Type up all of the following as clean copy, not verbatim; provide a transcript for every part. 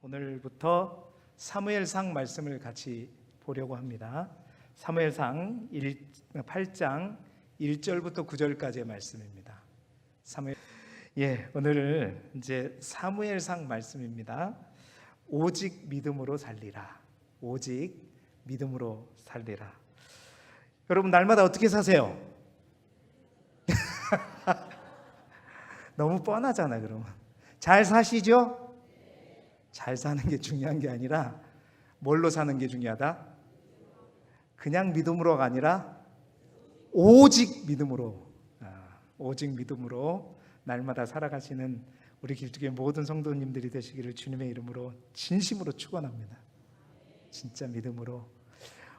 오늘부터 사무엘상 말씀을 같이 보려고 합니다. 사무엘상 8장 1절부터 9절까지의 말씀입니다. 오늘 이제 사무엘상 말씀입니다. 오직 믿음으로 살리라. 오직 믿음으로 살리라. 여러분 날마다 어떻게 사세요? 너무 뻔하잖아. 그러면 잘 사시죠? 잘 사는 게 중요한 게 아니라 뭘로 사는 게 중요하다? 그냥 믿음으로가 아니라 오직 믿음으로, 오직 믿음으로 날마다 살아가시는 우리 길쭉의 모든 성도님들이 되시기를 주님의 이름으로 진심으로 축원합니다. 진짜 믿음으로.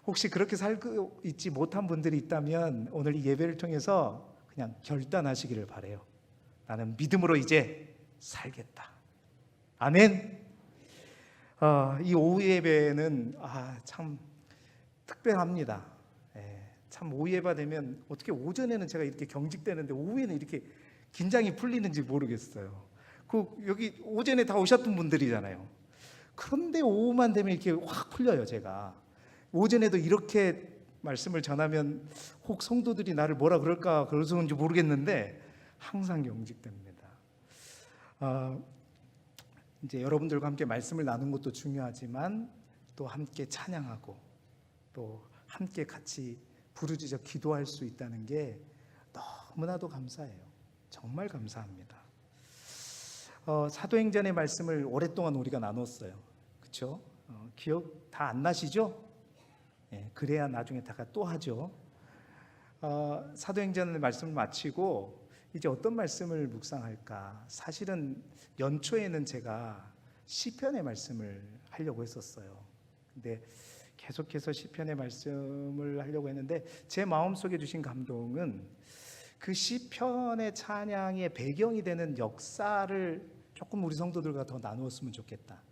혹시 그렇게 살고 있지 못한 분들이 있다면 오늘 이 예배를 통해서 그냥 결단하시기를 바라요. 나는 믿음으로 이제 살겠다. 아멘. 이 오후 예배는 참 특별합니다. 참 오후 예배 되면 어떻게 오전에는 제가 이렇게 경직되는데 오후에는 이렇게 긴장이 풀리는지 모르겠어요. 여기 오전에 다 오셨던 분들이잖아요. 그런데 오후만 되면 이렇게 확 풀려요. 제가 오전에도 이렇게 말씀을 전하면 혹 성도들이 나를 뭐라 그럴까 그래서 그런지 모르겠는데 항상 경직됩니다. 이제 여러분들과 함께 말씀을 나눈 것도 중요하지만 또 함께 찬양하고 또 함께 같이 부르짖어 기도할 수 있다는 게 너무나도 감사해요. 정말 감사합니다. 사도행전의 말씀을 오랫동안 우리가 나눴어요. 그렇죠? 기억 다 안 나시죠? 그래야 나중에 다가 또 하죠. 사도행전의 말씀을 마치고 이제 어떤 말씀을 묵상할까? 사실은 연초에는 제가 시편의 말씀을 하려고 했었어요. 근데 계속해서 시편의 말씀을 하려고 했는데 제 마음속에 주신 감동은 그 시편의 찬양의 배경이 되는 역사를 조금 우리 성도들과 더 나누었으면 좋겠다.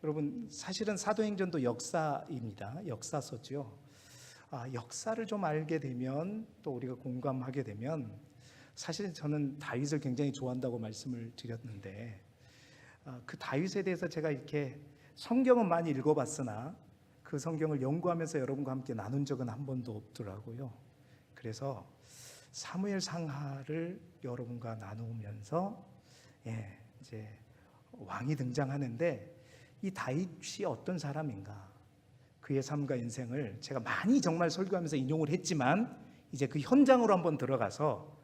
여러분 사실은 사도행전도 역사입니다. 역사서죠. 역사를 좀 알게 되면 또 우리가 공감하게 되면 사실 저는 다윗을 굉장히 좋아한다고 말씀을 드렸는데 그 다윗에 대해서 제가 이렇게 성경은 많이 읽어봤으나 그 성경을 연구하면서 여러분과 함께 나눈 적은 한 번도 없더라고요. 그래서 사무엘 상하를 여러분과 나누면서 이제 왕이 등장하는데 이 다윗이 어떤 사람인가? 그의 삶과 인생을 제가 많이 정말 설교하면서 인용을 했지만 이제 그 현장으로 한번 들어가서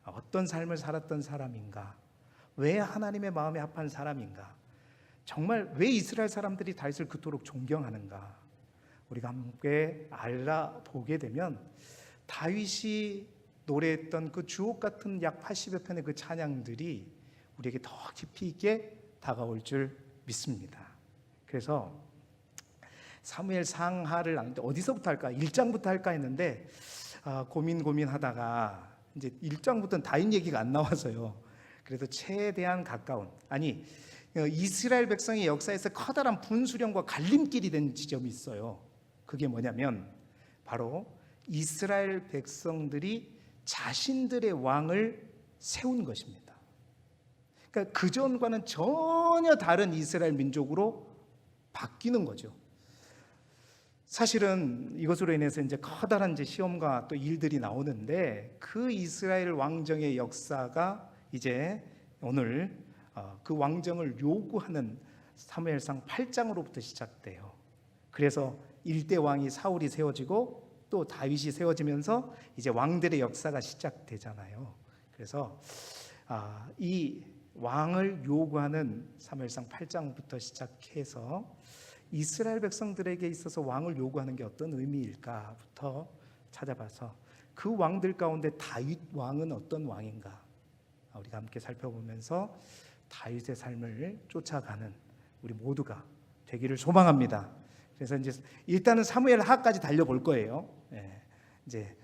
어떤 삶을 살았던 사람인가, 왜 하나님의 마음에 합한 사람인가, 정말 왜 이스라엘 사람들이 다윗을 그토록 존경하는가 우리가 함께 알아보게 되면 다윗이 노래했던 그 주옥 같은 약 80여 편의 그 찬양들이 우리에게 더 깊이 있게 다가올 줄 믿습니다. 그래서 사무엘 상하를 나누는데 어디서부터 할까? 1장부터 할까 했는데 고민하다가 이제 1장부터는 다윗 얘기가 안 나와서요. 그래도 최대한 가까운 이스라엘 백성의 역사에서 커다란 분수령과 갈림길이 된 지점이 있어요. 그게 뭐냐면 바로 이스라엘 백성들이 자신들의 왕을 세운 것입니다. 그러니까 그전과는 전혀 다른 이스라엘 민족으로 바뀌는 거죠. 사실은 이것으로 인해서 이제 커다란 시험과 또 일들이 나오는데 그 이스라엘 왕정의 역사가 이제 오늘 그 왕정을 요구하는 사무엘상 8장으로부터 시작돼요. 그래서 1대 왕이 사울이 세워지고 또 다윗이 세워지면서 이제 왕들의 역사가 시작되잖아요. 그래서 이 왕을 요구하는 사무엘상 8장부터 시작해서 이스라엘 백성들에게 있어서 왕을 요구하는 게 어떤 의미일까부터 찾아봐서 그 왕들 가운데 다윗 왕은 어떤 왕인가 우리가 함께 살펴보면서 다윗의 삶을 쫓아가는 우리 모두가 되기를 소망합니다. 그래서 이제 일단은 사무엘 하까지 달려볼 거예요. 이제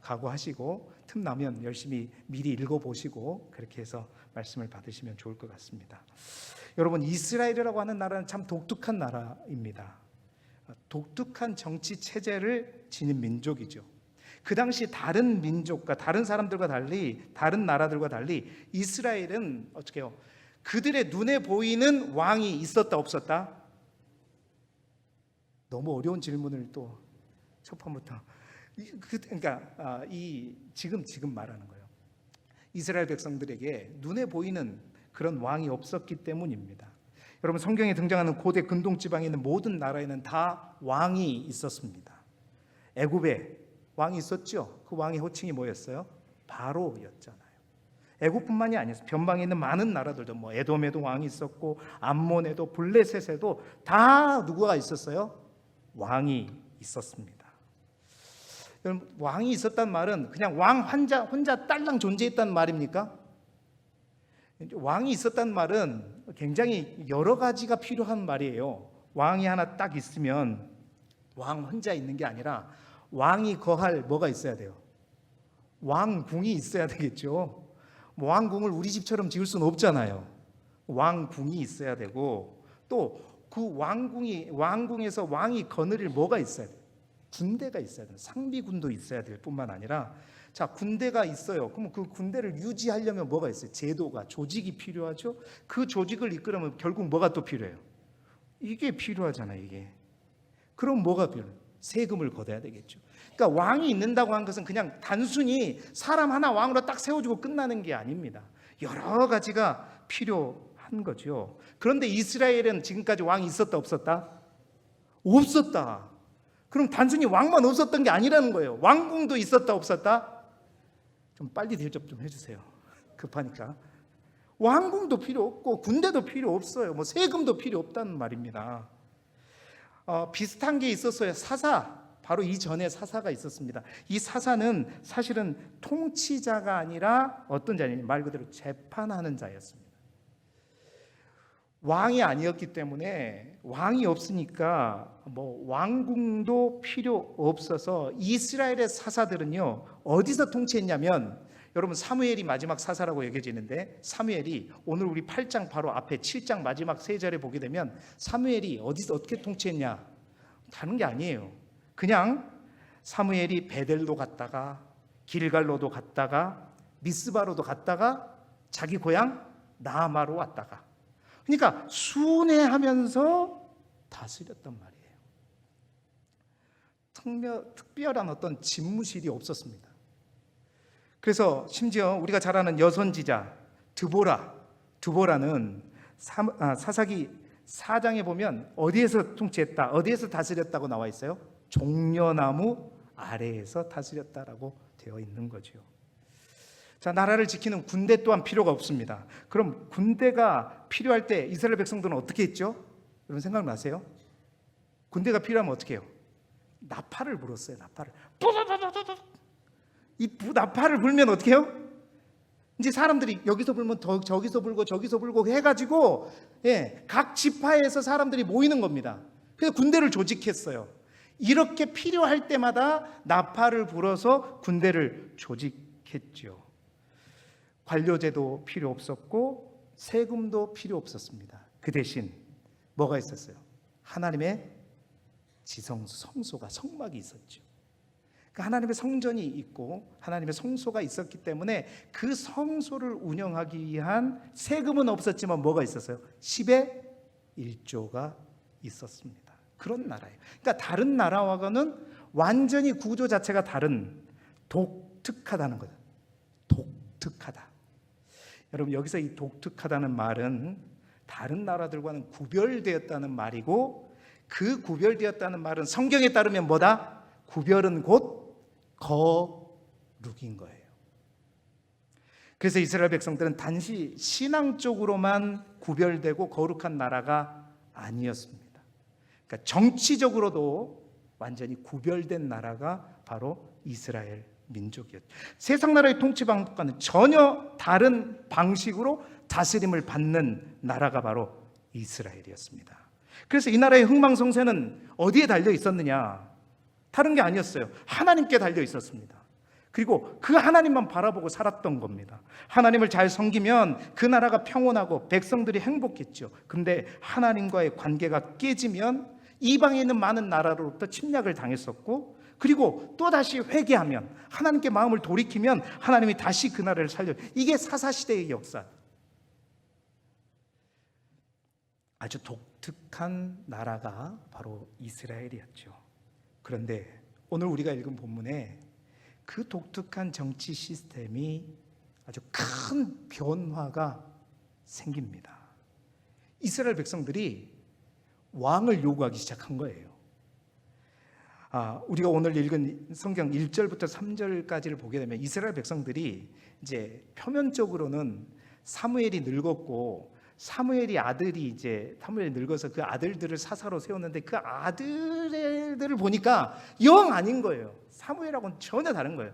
각오하시고 틈나면 열심히 미리 읽어보시고 그렇게 해서 말씀을 받으시면 좋을 것 같습니다. 여러분 이스라엘이라고 하는 나라는 참 독특한 나라입니다. 독특한 정치 체제를 지닌 민족이죠. 그 당시 다른 민족과 다른 사람들과 달리 다른 나라들과 달리 이스라엘은 어떻게 해요? 그들의 눈에 보이는 왕이 있었다 없었다? 너무 어려운 질문을 또 첫 판부터. 그러니까 지금 말하는 거예요. 이스라엘 백성들에게 눈에 보이는 그런 왕이 없었기 때문입니다. 여러분, 성경에 등장하는 고대 근동 지방에 있는 모든 나라에는 다 왕이 있었습니다. 애굽에 왕이 있었죠. 그 왕의 호칭이 뭐였어요? 바로였잖아요. 애굽뿐만이 아니었어요. 변방에 있는 많은 나라들도 뭐 에돔에도 왕이 있었고 암몬에도 블레셋에도 다 누구가 있었어요? 왕이 있었습니다. 여러분, 왕이 있었단 말은 그냥 왕 혼자 딸랑 존재했단 말입니까? 왕이 있었단 말은 굉장히 여러 가지가 필요한 말이에요. 왕이 하나 딱 있으면 왕 혼자 있는 게 아니라 왕이 거할 뭐가 있어야 돼요? 왕궁이 있어야 되겠죠. 왕궁을 우리 집처럼 지을 수는 없잖아요. 왕궁이 있어야 되고, 또 그 왕궁에서 왕이 거느릴 뭐가 있어야 돼요? 군대가 있어야 돼요. 상비군도 있어야 될 뿐만 아니라, 자, 군대가 있어요. 그럼 그 군대를 유지하려면 뭐가 있어요? 제도가, 조직이 필요하죠. 그 조직을 이끌려면 결국 뭐가 또 필요해요? 이게 필요하잖아요. 이게. 그럼 뭐가 필요해요? 세금을 걷어야 되겠죠. 그러니까 왕이 있는다고 한 것은 그냥 단순히 사람 하나 왕으로 딱 세워주고 끝나는 게 아닙니다. 여러 가지가 필요한 거죠. 그런데 이스라엘은 지금까지 왕이 있었다 없었다? 없었다. 그럼 단순히 왕만 없었던 게 아니라는 거예요. 왕궁도 있었다 없었다? 좀 빨리 대접 좀 해주세요. 급하니까. 왕궁도 필요 없고 군대도 필요 없어요. 뭐 세금도 필요 없다는 말입니다. 비슷한 게 있었어요. 사사. 바로 이전에 사사가 있었습니다. 이 사사는 사실은 통치자가 아니라 어떤 자냐, 말 그대로 재판하는 자였습니다. 왕이 아니었기 때문에, 왕이 없으니까 뭐 왕궁도 필요 없어서 이스라엘의 사사들은요 어디서 통치했냐면, 여러분 사무엘이 마지막 사사라고 여겨지는데, 사무엘이 오늘 우리 8장 바로 앞에 7장 마지막 세 절에 보게 되면 사무엘이 어디서 어떻게 통치했냐, 다른 게 아니에요. 그냥 사무엘이 베델도 갔다가 길갈로도 갔다가 미스바로도 갔다가 자기 고향 라마로 왔다가, 그러니까 순회하면서 다스렸단 말이에요. 특별한 어떤 집무실이 없었습니다. 그래서 심지어 우리가 잘 아는 여선지자 드보라는 사사기 4장에 보면 어디에서 통치했다, 어디에서 다스렸다고 나와 있어요? 종려나무 아래에서 다스렸다라고 되어 있는 거죠. 자, 나라를 지키는 군대 또한 필요가 없습니다. 그럼 군대가 필요할 때 이스라엘 백성들은 어떻게 했죠? 여러분 생각나세요? 군대가 필요하면 어떻게 해요? 나팔을 불었어요. 나팔을. 이 나팔을 불면 어떻게 해요? 이제 사람들이 여기서 불면 저기서 불고 해가지고, 각 지파에서 사람들이 모이는 겁니다. 그래서 군대를 조직했어요. 이렇게 필요할 때마다 나팔을 불어서 군대를 조직했죠. 관료제도 필요 없었고 세금도 필요 없었습니다. 그 대신 뭐가 있었어요? 하나님의 성소가, 성막이 있었죠. 그러니까 하나님의 성전이 있고 하나님의 성소가 있었기 때문에 그 성소를 운영하기 위한 세금은 없었지만 뭐가 있었어요? 10의 1조가 있었습니다. 그런 나라예요. 그러니까 다른 나라와는 완전히 구조 자체가 다른, 독특하다는 거죠. 독특하다. 여러분, 여기서 이 독특하다는 말은 다른 나라들과는 구별되었다는 말이고, 그 구별되었다는 말은 성경에 따르면 뭐다? 구별은 곧 거룩인 거예요. 그래서 이스라엘 백성들은 단지 신앙적으로만 구별되고 거룩한 나라가 아니었습니다. 그러니까 정치적으로도 완전히 구별된 나라가 바로 이스라엘 민족이었죠. 세상 나라의 통치 방법과는 전혀 다른 방식으로 다스림을 받는 나라가 바로 이스라엘이었습니다. 그래서 이 나라의 흥망성쇠는 어디에 달려 있었느냐? 다른 게 아니었어요. 하나님께 달려 있었습니다. 그리고 그 하나님만 바라보고 살았던 겁니다. 하나님을 잘 섬기면 그 나라가 평온하고 백성들이 행복했죠. 그런데 하나님과의 관계가 깨지면 이방에 있는 많은 나라로부터 침략을 당했었고, 그리고 또다시 회개하면, 하나님께 마음을 돌이키면 하나님이 다시 그 나라를 살려. 이게 사사시대의 역사. 아주 독특한 나라가 바로 이스라엘이었죠. 그런데 오늘 우리가 읽은 본문에 그 독특한 정치 시스템이 아주 큰 변화가 생깁니다. 이스라엘 백성들이 왕을 요구하기 시작한 거예요. 우리가 오늘 읽은 성경 1절부터 3절까지를 보게 되면 이스라엘 백성들이 이제 표면적으로는 사무엘이 늙었고 사무엘이 늙어서 그 아들들을 사사로 세웠는데 그 아들들을 보니까 영 아닌 거예요. 사무엘하고는 전혀 다른 거예요.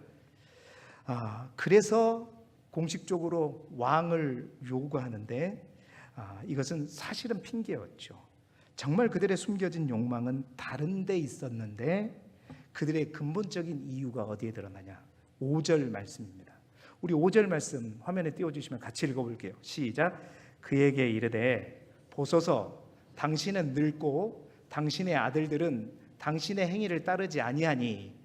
그래서 공식적으로 왕을 요구하는데 이것은 사실은 핑계였죠. 정말 그들의 숨겨진 욕망은 다른 데 있었는데 그들의 근본적인 이유가 어디에 드러나냐? 5절 말씀입니다. 우리 5절 말씀 화면에 띄워주시면 같이 읽어볼게요. 시작. 그에게 이르되 보소서 당신은 늙고 당신의 아들들은 당신의 행위를 따르지 아니하니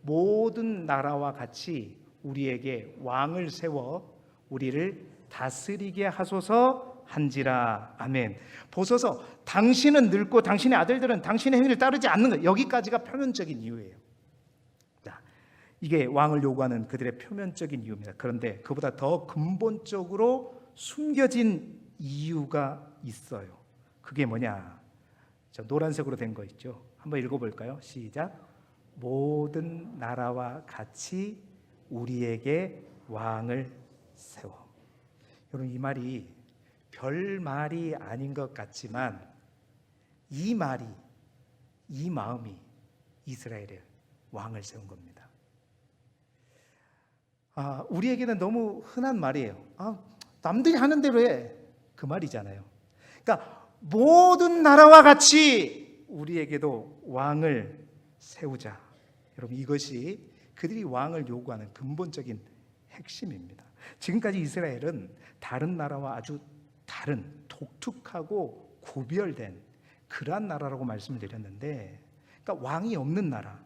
모든 나라와 같이 우리에게 왕을 세워 우리를 다스리게 하소서 한지라. 아멘. 보소서 당신은 늙고 당신의 아들들은 당신의 행위를 따르지 않는 것. 여기까지가 표면적인 이유예요. 이게 왕을 요구하는 그들의 표면적인 이유입니다. 그런데 그보다 더 근본적으로 숨겨진 이유가 있어요. 그게 뭐냐? 저 노란색으로 된 거 있죠. 한번 읽어볼까요? 시작. 모든 나라와 같이 우리에게 왕을 세워. 여러분, 이 말이 별 말이 아닌 것 같지만 이 마음이 이스라엘의 왕을 세운 겁니다. 우리에게는 너무 흔한 말이에요. 남들이 하는 대로 해. 그 말이잖아요. 그러니까 모든 나라와 같이 우리에게도 왕을 세우자. 여러분, 이것이 그들이 왕을 요구하는 근본적인 핵심입니다. 지금까지 이스라엘은 다른 나라와 아주 다른 독특하고 구별된 그러한 나라라고 말씀을 드렸는데, 그러니까 왕이 없는 나라,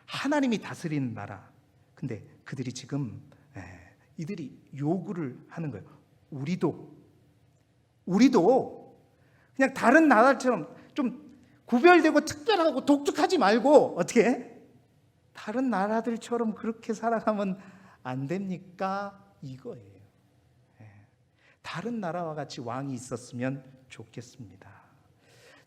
하나님이 다스리는 나라. 근데 그들이 지금 이들이 요구를 하는 거예요. 우리도 그냥 다른 나라처럼 좀 구별되고 특별하고 독특하지 말고 어떻게 다른 나라들처럼 그렇게 살아가면 안 됩니까? 이거예요. 다른 나라와 같이 왕이 있었으면 좋겠습니다.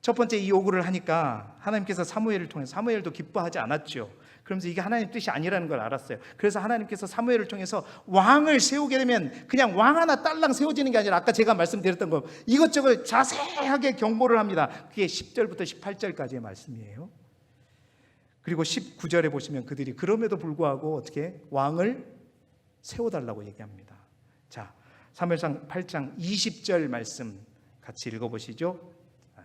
첫 번째 이 요구를 하니까 하나님께서 사무엘을 통해서, 사무엘도 기뻐하지 않았죠. 그러면서 이게 하나님 뜻이 아니라는 걸 알았어요. 그래서 하나님께서 사무엘을 통해서 왕을 세우게 되면 그냥 왕 하나 딸랑 세워지는 게 아니라 아까 제가 말씀드렸던 거 이것저것 자세하게 경고를 합니다. 그게 10절부터 18절까지의 말씀이에요. 그리고 19절에 보시면 그들이 그럼에도 불구하고 어떻게 왕을 세워달라고 얘기합니다. 자, 사무엘상 8장 20절 말씀 같이 읽어보시죠.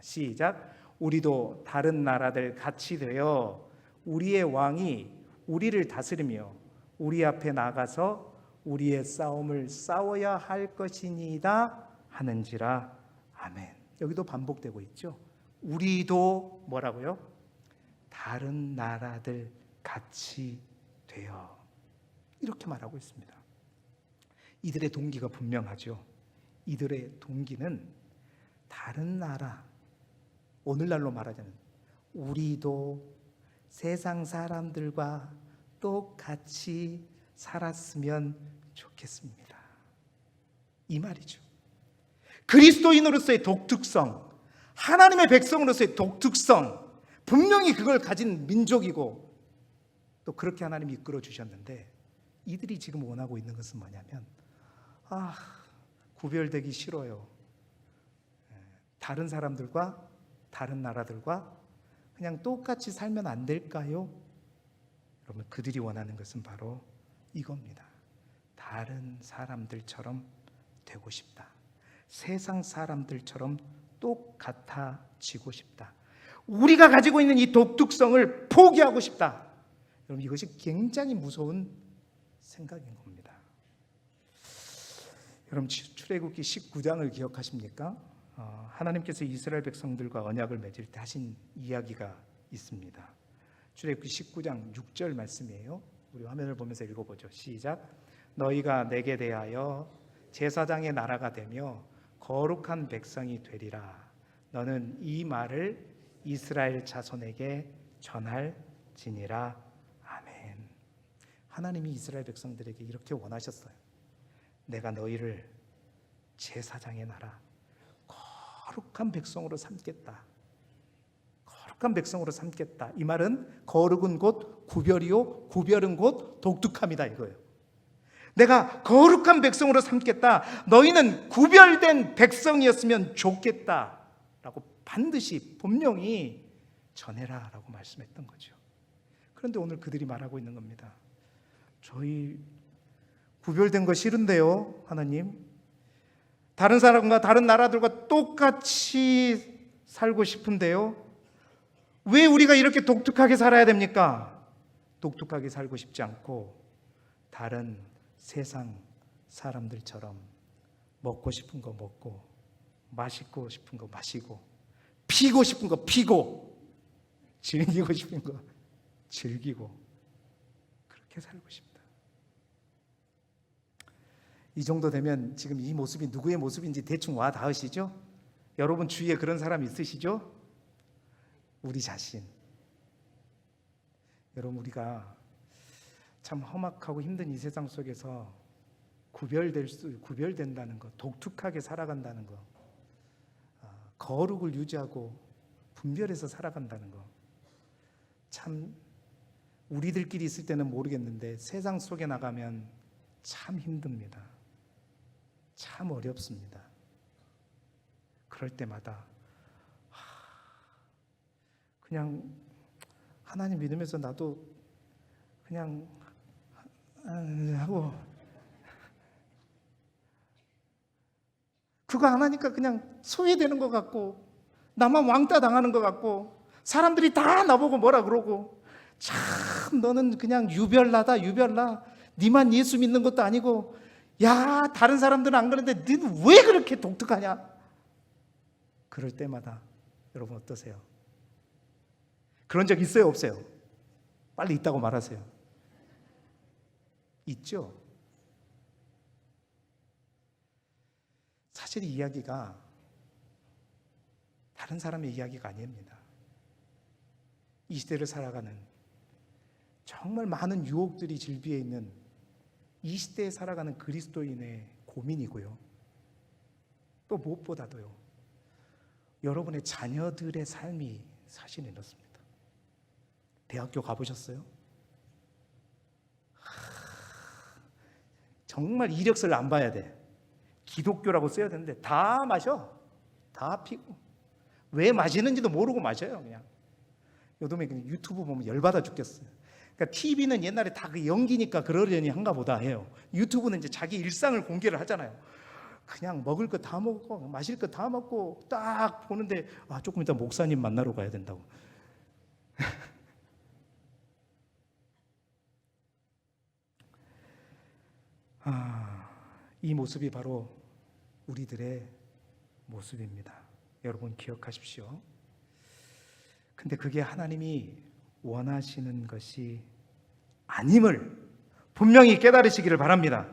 시작. 우리도 다른 나라들 같이 되어 우리의 왕이 우리를 다스리며 우리 앞에 나가서 우리의 싸움을 싸워야 할 것이니이다 하는지라. 아멘. 여기도 반복되고 있죠. 우리도 뭐라고요? 다른 나라들 같이 되어, 이렇게 말하고 있습니다. 이들의 동기가 분명하죠. 이들의 동기는 다른 나라, 오늘날로 말하자면 우리도 세상 사람들과 똑같이 살았으면 좋겠습니다. 이 말이죠. 그리스도인으로서의 독특성, 하나님의 백성으로서의 독특성, 분명히 그걸 가진 민족이고 또 그렇게 하나님이 이끌어 주셨는데, 이들이 지금 원하고 있는 것은 뭐냐면 구별되기 싫어요. 다른 사람들과 다른 나라들과 그냥 똑같이 살면 안 될까요? 여러분, 그들이 원하는 것은 바로 이겁니다. 다른 사람들처럼 되고 싶다. 세상 사람들처럼 똑같아지고 싶다. 우리가 가지고 있는 이 독특성을 포기하고 싶다. 여러분, 이것이 굉장히 무서운 생각인 겁니다. 여러분, 출애굽기 19장을 기억하십니까? 하나님께서 이스라엘 백성들과 언약을 맺을 때 하신 이야기가 있습니다. 출애굽기 19장 6절 말씀이에요. 우리 화면을 보면서 읽어보죠. 시작. 너희가 내게 대하여 제사장의 나라가 되며 거룩한 백성이 되리라. 너는 이 말을 이스라엘 자손에게 전할지니라. 아멘. 하나님이 이스라엘 백성들에게 이렇게 원하셨어요. 내가 너희를 제사장의 나라, 거룩한 백성으로 삼겠다. 거룩한 백성으로 삼겠다. 이 말은 거룩은 곧 구별이요, 구별은 곧 독특함이다 이거예요. 내가 거룩한 백성으로 삼겠다. 너희는 구별된 백성이었으면 좋겠다라고 반드시 분명히 전해라라고 말씀했던 거죠. 그런데 오늘 그들이 말하고 있는 겁니다. 저희 구별된 거 싫은데요, 하나님. 다른 사람과 다른 나라들과 똑같이 살고 싶은데요. 왜 우리가 이렇게 독특하게 살아야 됩니까? 독특하게 살고 싶지 않고 다른 세상 사람들처럼 먹고 싶은 거 먹고, 마시고 싶은 거 마시고, 피고 싶은 거 피고, 즐기고 싶은 거 즐기고, 그렇게 살고 싶다. 이 정도 되면 지금 이 모습이 누구의 모습인지 대충 와 닿으시죠? 여러분 주위에 그런 사람 있으시죠? 우리 자신. 여러분, 우리가 참 험악하고 힘든 이 세상 속에서 구별된다는 것, 독특하게 살아간다는 것, 거룩을 유지하고 분별해서 살아간다는 것, 참 우리들끼리 있을 때는 모르겠는데 세상 속에 나가면 참 힘듭니다. 참 어렵습니다. 그럴 때마다 그냥 하나님 믿으면서 나도 그냥 하고, 그거 안 하니까 그냥 소외되는 것 같고, 나만 왕따 당하는 것 같고, 사람들이 다 나보고 뭐라 그러고, 참 너는 그냥 유별나다, 유별나. 니만 예수 믿는 것도 아니고, 야 다른 사람들은 안 그러는데 너는 왜 그렇게 독특하냐. 그럴 때마다 여러분 어떠세요? 그런 적 있어요, 없어요? 빨리 있다고 말하세요. 있죠? 사실 이 이야기가 다른 사람의 이야기가 아닙니다. 이 시대를 살아가는 정말 많은 유혹들이 질비해 있는 이 시대에 살아가는 그리스도인의 고민이고요. 또 무엇보다도요, 여러분의 자녀들의 삶이 사실 이렇습니다. 대학교 가보셨어요? 정말 이력서를 안 봐야 돼. 기독교라고 써야 되는데 다 마셔. 다 피고. 왜 마시는지도 모르고 마셔요. 그냥 요즘에 그냥 유튜브 보면 열받아 죽겠어요. 그러니까 TV는 옛날에 다 그 연기니까 그러려니 한가 보다 해요. 유튜브는 이제 자기 일상을 공개를 하잖아요. 그냥 먹을 거 다 먹고 마실 거 다 먹고 딱 보는데, 조금 이따 목사님 만나러 가야 된다고. 이 모습이 바로 우리들의 모습입니다. 여러분 기억하십시오. 근데 그게 하나님이 원하시는 것이 아님을 분명히 깨달으시기를 바랍니다.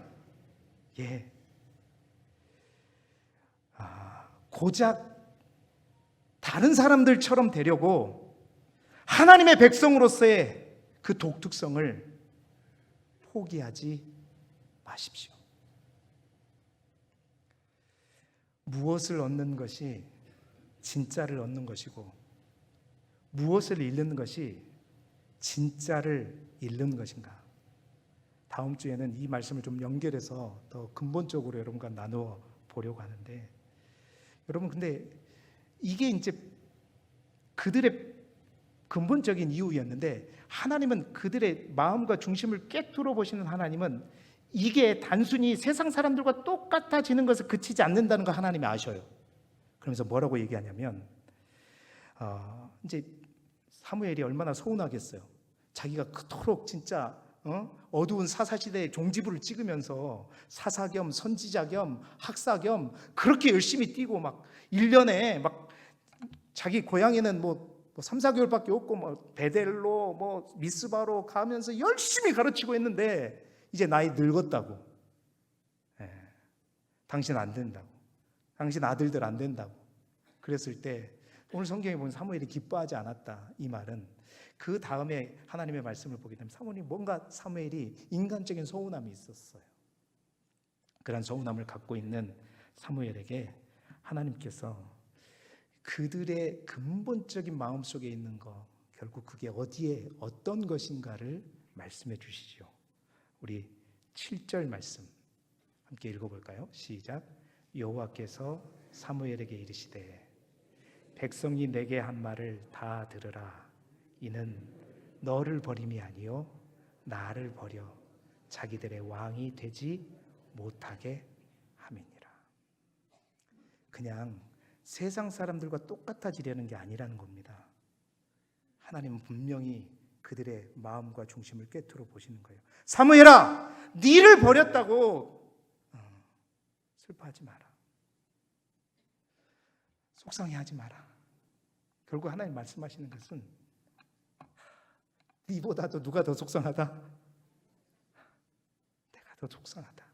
예. 고작 다른 사람들처럼 되려고 하나님의 백성으로서의 그 독특성을 포기하지 마십시오. 무엇을 얻는 것이 진짜를 얻는 것이고, 무엇을 잃는 것이 진짜를 잃는 것인가? 다음 주에는 이 말씀을 좀 연결해서 더 근본적으로 여러분과 나누어 보려고 하는데, 여러분 근데 이게 이제 그들의 근본적인 이유였는데, 하나님은 그들의 마음과 중심을 꿰뚫어 보시는 하나님은 이게 단순히 세상 사람들과 똑같아지는 것을 그치지 않는다는 거 하나님이 아셔요. 그러면서 뭐라고 얘기하냐면, 이제 사무엘이 얼마나 서운하겠어요. 자기가 그토록 진짜 어두운 사사시대의 종지부를 찍으면서 사사 겸 선지자 겸 학사 겸 그렇게 열심히 뛰고 막 1년에 막 자기 고향에는 뭐 3, 4개월밖에 없고 뭐 베델로 뭐 미스바로 가면서 열심히 가르치고 했는데 이제 나이 늙었다고. 당신 안 된다고. 당신 아들들 안 된다고. 그랬을 때 오늘 성경에 보면 사무엘이 기뻐하지 않았다, 이 말은 그 다음에 하나님의 말씀을 보게 되면 사무엘이 인간적인 서운함이 있었어요. 그런 서운함을 갖고 있는 사무엘에게 하나님께서 그들의 근본적인 마음속에 있는 것, 결국 그게 어디에 어떤 것인가를 말씀해 주시죠. 우리 7절 말씀 함께 읽어볼까요? 시작. 여호와께서 사무엘에게 이르시되 백성이 내게 한 말을 다 들으라. 이는 너를 버림이 아니요 나를 버려 자기들의 왕이 되지 못하게 함이니라. 그냥 세상 사람들과 똑같아지려는 게 아니라는 겁니다. 하나님은 분명히 그들의 마음과 중심을 꿰뚫어 보시는 거예요. 사무엘아, 네를 버렸다고 슬퍼하지 마라. 속상해하지 마라. 결국 하나님 말씀하시는 것은 네보다도 누가 더 속상하다? 내가 더 속상하다.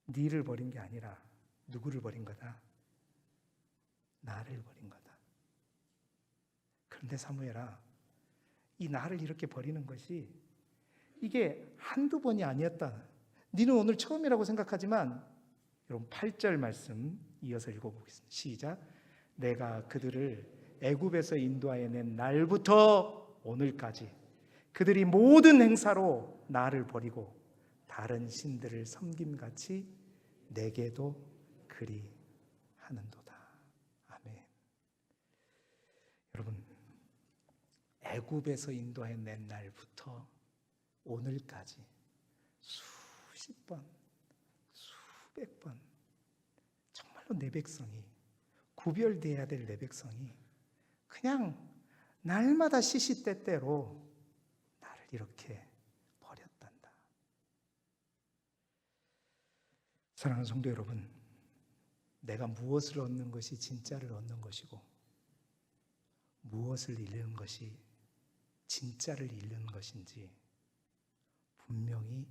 네를 버린 게 아니라 누구를 버린 거다? 나를 버린 거다. 그런데 사무엘아, 이 나를 이렇게 버리는 것이 이게 한두 번이 아니었다. 네는 오늘 처음이라고 생각하지만 여러분 8절 말씀 이어서 읽어보겠습니다. 시작. 내가 그들을 애굽에서 인도하여 낸 날부터 오늘까지 그들이 모든 행사로 나를 버리고 다른 신들을 섬김같이 내게도 그리 하는도다. 아멘. 여러분, 애굽에서 인도해 낸 날부터 오늘까지 수십 번, 수백 번 정말로 내 백성이, 구별되어야 될 내 백성이 그냥 날마다 시시때때로 나를 이렇게 버렸단다. 사랑하는 성도 여러분, 내가 무엇을 얻는 것이 진짜를 얻는 것이고 무엇을 잃는 것이 진짜를 잃는 것인지 분명히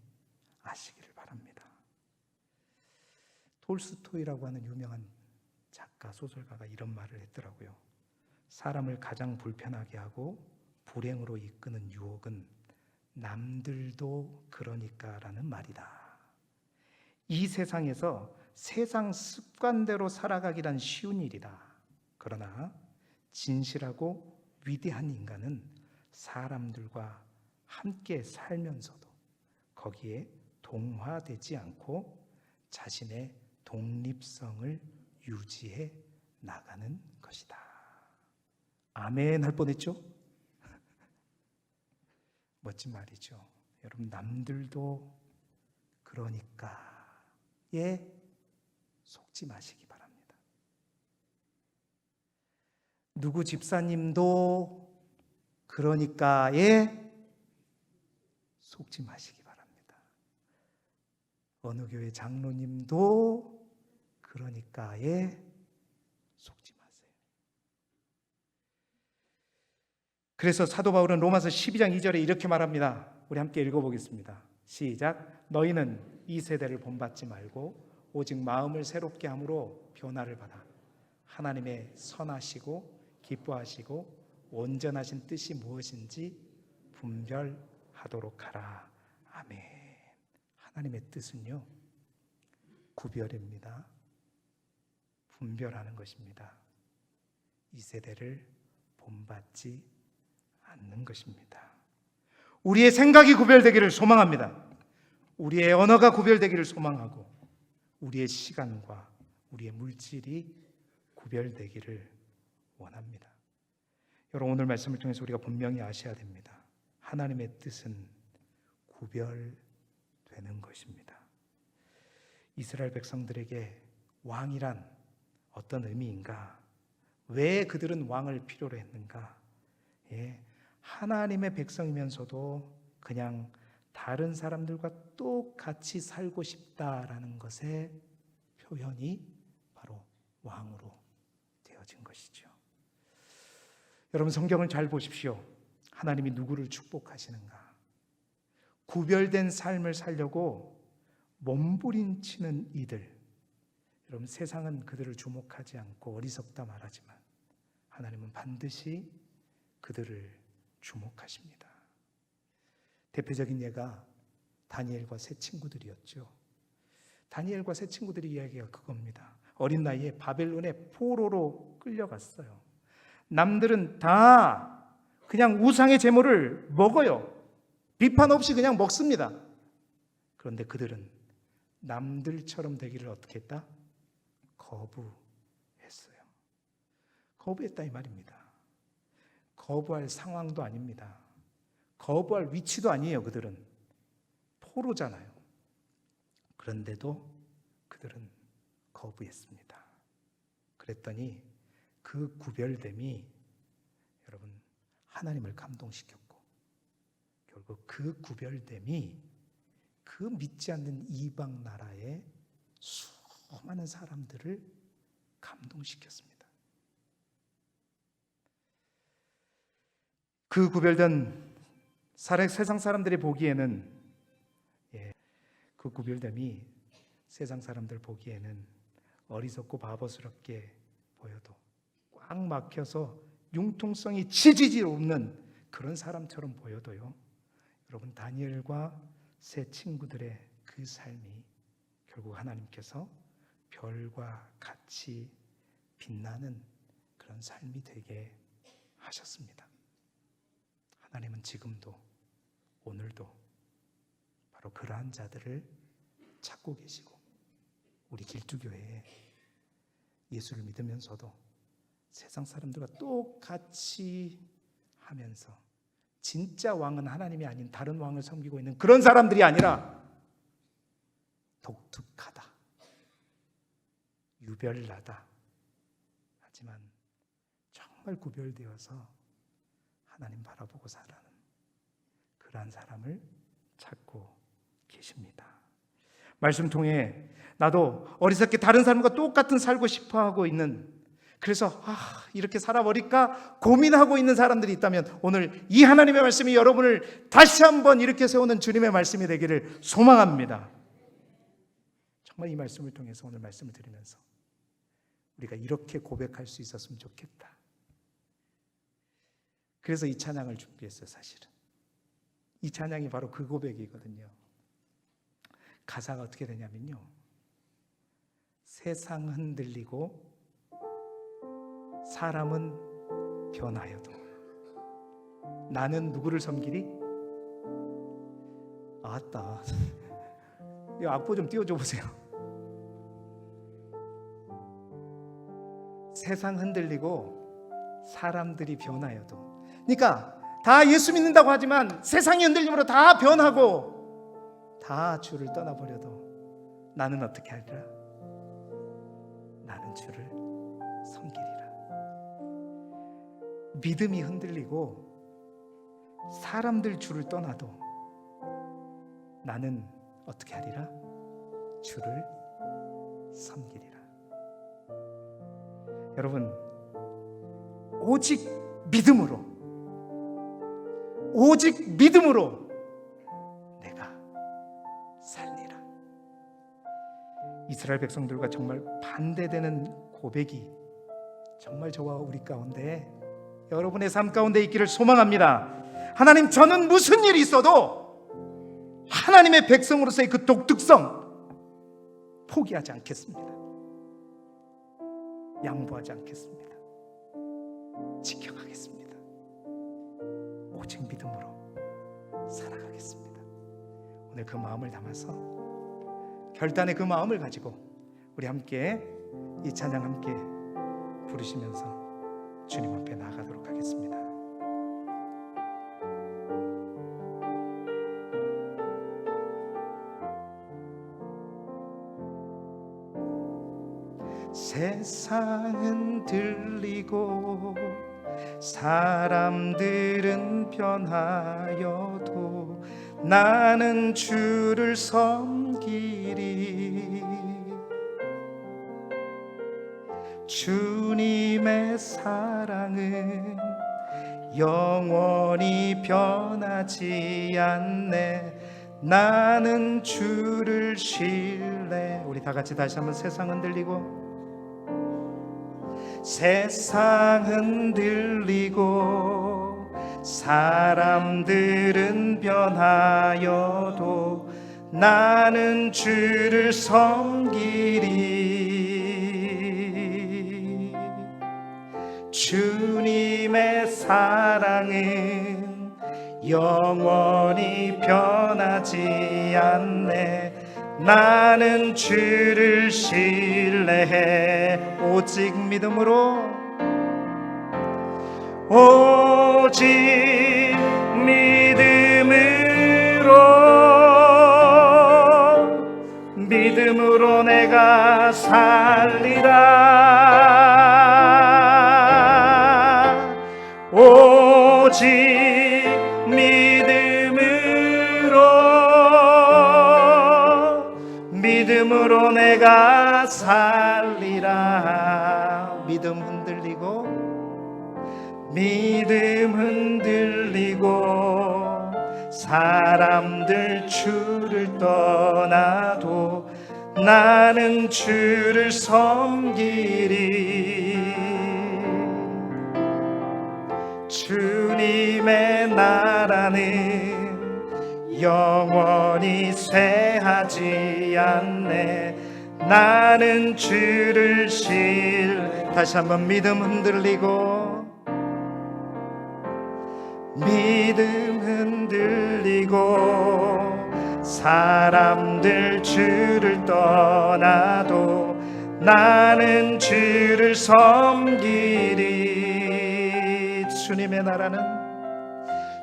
아시기를 바랍니다. 톨스토이라고 하는 유명한 작가, 소설가가 이런 말을 했더라고요. 사람을 가장 불편하게 하고 불행으로 이끄는 유혹은 남들도 그러니까라는 말이다. 이 세상에서 세상 습관대로 살아가기란 쉬운 일이다. 그러나 진실하고 위대한 인간은 사람들과 함께 살면서도 거기에 동화되지 않고 자신의 독립성을 유지해 나가는 것이다. 아멘 할 뻔했죠? 멋진 말이죠. 여러분, 남들도 그러니까에 속지 마시기 바랍니다. 누구 집사님도 그러니까에 속지 마시기 바랍니다. 어느 교회 장로님도 그러니까에 속지 마세요. 그래서 사도 바울은 로마서 12장 2절에 이렇게 말합니다. 우리 함께 읽어보겠습니다. 시작. 너희는 이 세대를 본받지 말고 오직 마음을 새롭게 함으로 변화를 받아 하나님의 선하시고 기뻐하시고 온전하신 뜻이 무엇인지 분별하도록 하라. 아멘. 하나님의 뜻은요, 구별입니다. 분별하는 것입니다. 이 세대를 본받지 않는 것입니다. 우리의 생각이 구별되기를 소망합니다. 우리의 언어가 구별되기를 소망하고 우리의 시간과 우리의 물질이 구별되기를 원합니다. 여러분, 오늘 말씀을 통해서 우리가 분명히 아셔야 됩니다. 하나님의 뜻은 구별되는 것입니다. 이스라엘 백성들에게 왕이란 어떤 의미인가? 왜 그들은 왕을 필요로 했는가? 하나님의 백성이면서도 그냥 다른 사람들과 똑같이 살고 싶다라는 것의 표현이 바로 왕으로 되어진 것이죠. 여러분, 성경을 잘 보십시오. 하나님이 누구를 축복하시는가? 구별된 삶을 살려고 몸부림치는 이들. 여러분, 세상은 그들을 주목하지 않고 어리석다 말하지만 하나님은 반드시 그들을 주목하십니다. 대표적인 예가 다니엘과 세 친구들이었죠. 다니엘과 세 친구들의 이야기가 그겁니다. 어린 나이에 바벨론의 포로로 끌려갔어요. 남들은 다 그냥 우상의 제물을 먹어요. 비판 없이 그냥 먹습니다. 그런데 그들은 남들처럼 되기를 어떻게 했다? 거부했어요. 거부했다 이 말입니다. 거부할 상황도 아닙니다. 거부할 위치도 아니에요. 그들은 포로잖아요. 그런데도 그들은 거부했습니다. 그랬더니 그 구별됨이 여러분 하나님을 감동시켰고, 결국 그 구별됨이 그 믿지 않는 이방 나라의 수많은 사람들을 감동시켰습니다. 그 구별된 세상 사람들이 보기에는, 그 구별됨이 세상 사람들 보기에는 어리석고 바보스럽게 보여도 꽉 막혀서 융통성이 지지지 없는 그런 사람처럼 보여도요, 여러분, 다니엘과 세 친구들의 그 삶이 결국 하나님께서 별과 같이 빛나는 그런 삶이 되게 하셨습니다. 하나님은 지금도 오늘도 바로 그러한 자들을 찾고 계시고, 우리 길두교회에 예수를 믿으면서도 세상 사람들과 똑같이 하면서 진짜 왕은 하나님이 아닌 다른 왕을 섬기고 있는 그런 사람들이 아니라 독특하다, 유별나다, 하지만 정말 구별되어서 하나님 바라보고 살아가는 그러한 사람을 찾고 계십니다. 말씀 통해 나도 어리석게 다른 사람과 똑같은 살고 싶어하고 있는, 그래서 이렇게 살아버릴까 고민하고 있는 사람들이 있다면 오늘 이 하나님의 말씀이 여러분을 다시 한번 이렇게 세우는 주님의 말씀이 되기를 소망합니다. 정말 이 말씀을 통해서 오늘 말씀을 드리면서 우리가 이렇게 고백할 수 있었으면 좋겠다. 그래서 이 찬양을 준비했어요. 사실은 이 찬양이 바로 그 고백이거든요. 가사가 어떻게 되냐면요, 세상 흔들리고 사람은 변하여도 나는 누구를 섬기리? 아따, 이 악보 좀 띄워줘 보세요. 세상 흔들리고 사람들이 변하여도, 그러니까 다 예수 믿는다고 하지만 세상의 흔들림으로 다 변하고 다 주를 떠나버려도 나는 어떻게 하리라? 나는 주를 섬기리라. 믿음이 흔들리고 사람들 주를 떠나도 나는 어떻게 하리라? 주를 섬기리라. 여러분, 오직 믿음으로 내가 살리라. 이스라엘 백성들과 정말 반대되는 고백이 정말 저와 우리 가운데, 여러분의 삶 가운데 있기를 소망합니다. 하나님, 저는 무슨 일이 있어도 하나님의 백성으로서의 그 독특성 포기하지 않겠습니다. 양보하지 않겠습니다. 지켜가겠습니다. 오직 믿음으로 살아가겠습니다. 오늘 그 마음을 담아서, 결단의 그 마음을 가지고 우리 함께 이 찬양 함께 부르시면서 주님 앞에 나아가도록 하겠습니다. 세상은 들리고 사람들은 변하여도 나는 주를 섬기리. 주님의 사랑은 영원히 변하지 않네. 나는 주를 신뢰. 우리 다 같이 다시 한번 세상 흔들리고, 세상 흔들리고 사람들은 변하여도 나는 주를 섬기리. 주님의 사랑은 영원히 변하지 않네. 나는 주를 신뢰해. 오직 믿음으로, 오직 믿음으로 내가 살리라. 오직 믿음으로 내가 살리라. 믿음 흔들리고 사람들 주를 떠나도 나는 주를 섬기리. 주님의 나라는 영원히 쇠하지 않네. 나는 주를 다시 한번 믿음 흔들리고 사람들 주를 떠나도 나는 주를 섬기리.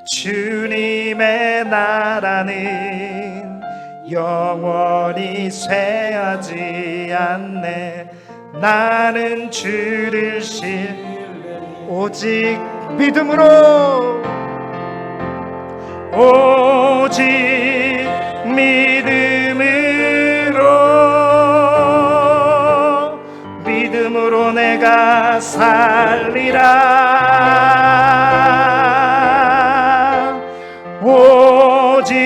주님의 나라는 영원히 쇠하지 않네. 나는 주를 오직 믿음으로, 오직 믿음으로 내가 살리라. 오직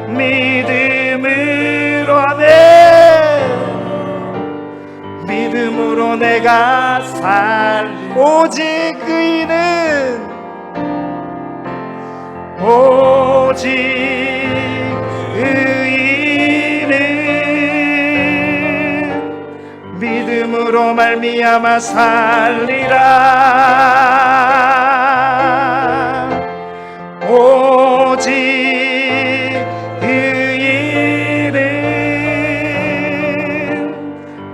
믿음으로, 아멘. 믿음으로 내가 오직 의인은 믿음으로 말미암아 살리라. 오직 의인은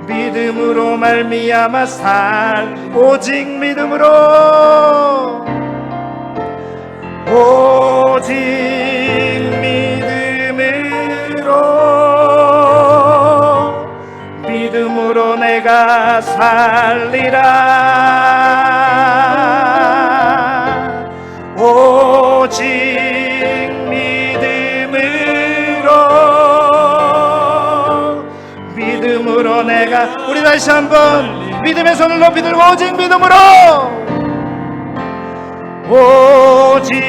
믿음으로 말미암아 오직 믿음으로 내가 살리라. 오직 믿음으로 내가, 우리 다시 한번 믿음의 손을 높이 들고 오직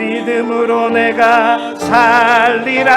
믿음으로 내가 살리라.